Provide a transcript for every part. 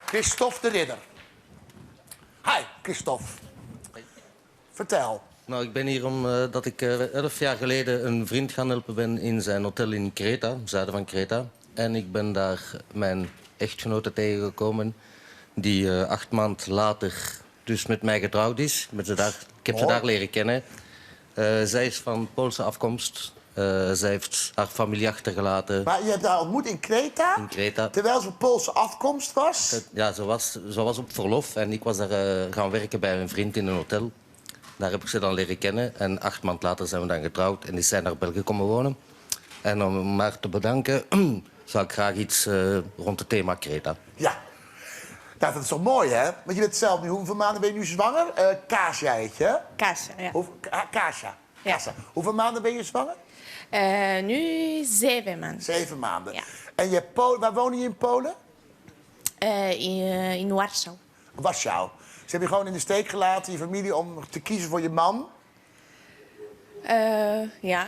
Christophe de Ridder. Hi, Christophe. Vertel. Nou, ik ben hier omdat ik 11 jaar geleden een vriend gaan helpen ben in zijn hotel in Kreta, zuiden van Kreta. En ik ben daar mijn echtgenote tegengekomen, die 8 maanden later dus met mij getrouwd is. Ik heb ze daar leren kennen. Zij is van Poolse afkomst. Zij heeft haar familie achtergelaten. Maar je hebt haar ontmoet in Kreta? In Kreta. Terwijl ze Poolse afkomst was? Ja, ze was op verlof en ik was daar gaan werken bij een vriend in een hotel. Daar heb ik ze dan leren kennen en 8 maanden later zijn we dan getrouwd en is zij naar België komen wonen. En om haar te bedanken zou ik graag iets rond het thema Kreta. Ja. Nou, dat is toch mooi, hè? Want je bent zelf nu... Hoeveel maanden ben je nu zwanger? Kasia heet je, hè? Kasia, ja. Kasia. Ja. Hoeveel maanden ben je zwanger? Nu 7 maanden. 7 maanden. Ja. En waar woon je in Polen? In Warschau. Warschau. Ze hebben je gewoon in de steek gelaten, je familie, om te kiezen voor je man? Ja,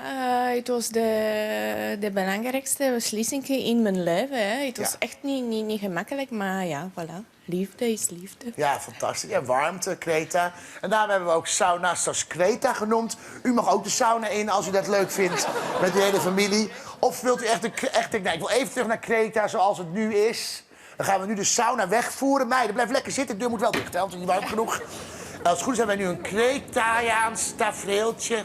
het was de belangrijkste beslissing in mijn leven. Hè. Het was echt niet gemakkelijk, maar ja, voilà. Liefde is liefde. Ja, fantastisch. Ja, warmte, Kreta. En daarom hebben we ook Sauna's Kreta genoemd. U mag ook de sauna in als u dat leuk vindt met de hele familie. Of wilt u echt nee, ik wil even terug naar Kreta zoals het nu is. Dan gaan we nu de sauna wegvoeren. Meiden, blijf lekker zitten. De deur moet wel dicht, hè, want het is niet warm genoeg. En als het goed is hebben wij nu een Kretaans tafereeltje.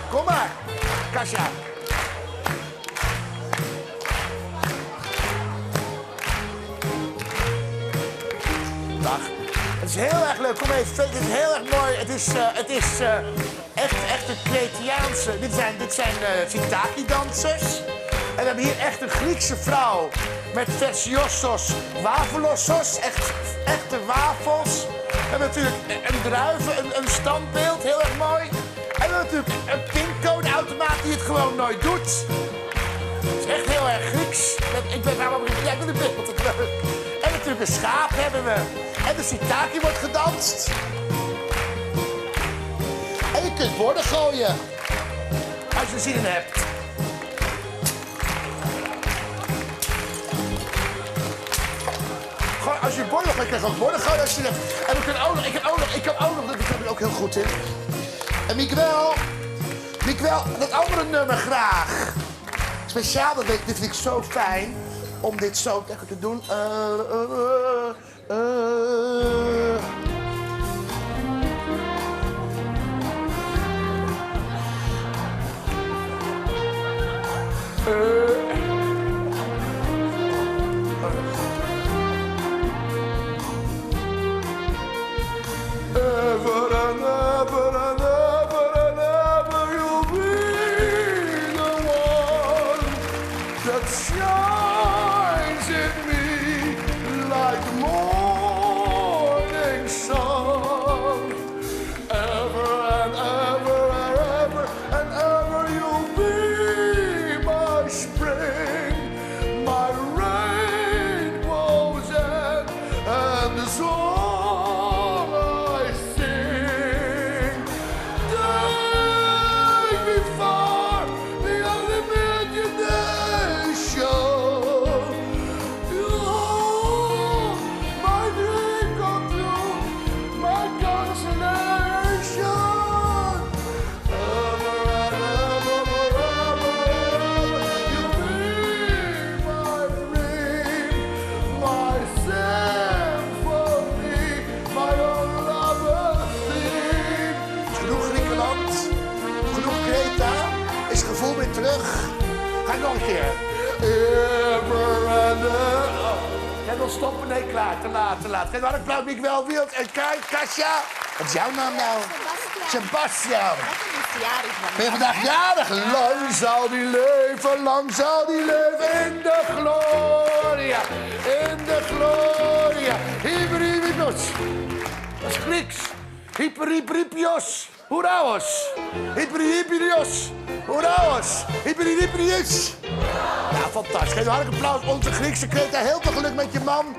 Kom maar, Kasia. Dag. Het is heel erg leuk. Kom even. Het is heel erg mooi. Het is echt een Kretiaanse... Dit zijn Sitaki-dansers. En we hebben hier echt een Griekse vrouw met versiossos, wafelossos, echte wafels. We hebben natuurlijk een druiven, een standbeeld, heel erg mooi. En we hebben natuurlijk een pincodeautomaat die het gewoon nooit doet. Het is echt heel erg Grieks. Ik ben nou ja, met een beeld. En natuurlijk een schaap hebben we. En de Sitaki wordt gedanst. En je kunt borden gooien. Als je er zin in hebt. Gewoon, als je borden gooit, krijg je ook borden gooien als je er hebt. En ik kan ook nog, dat heb ik ook heel goed in. En Miguel, dat andere nummer graag. Speciaal, dit vind ik zo fijn om dit zo lekker te doen. Ever and ever and ever and ever you'll be the one that shines in me like the morning sun. Ever and ever and ever and ever you'll be my spring, my rainbows and the song. Terug. Ga ik nog een keer. Ever and ever. Jij wil stoppen? Nee, klaar. Te laat. Geen harde applaus, ik wel wild. En kijk, Kasia. Wat is jouw naam nou? Sebastian. Ben je vandaag jarig? Lang zal die leven, lang zal die leven in de gloria. In de gloria. Hyperhypnos. Dat is Grieks. Hyperhypnos. Hoeraos. Hyperhypnos. Hoeraos! Hyperhyperius! Ja, fantastisch. Geef een hartelijk applaus. Onze Griekse Kreta. Heel veel geluk met je man.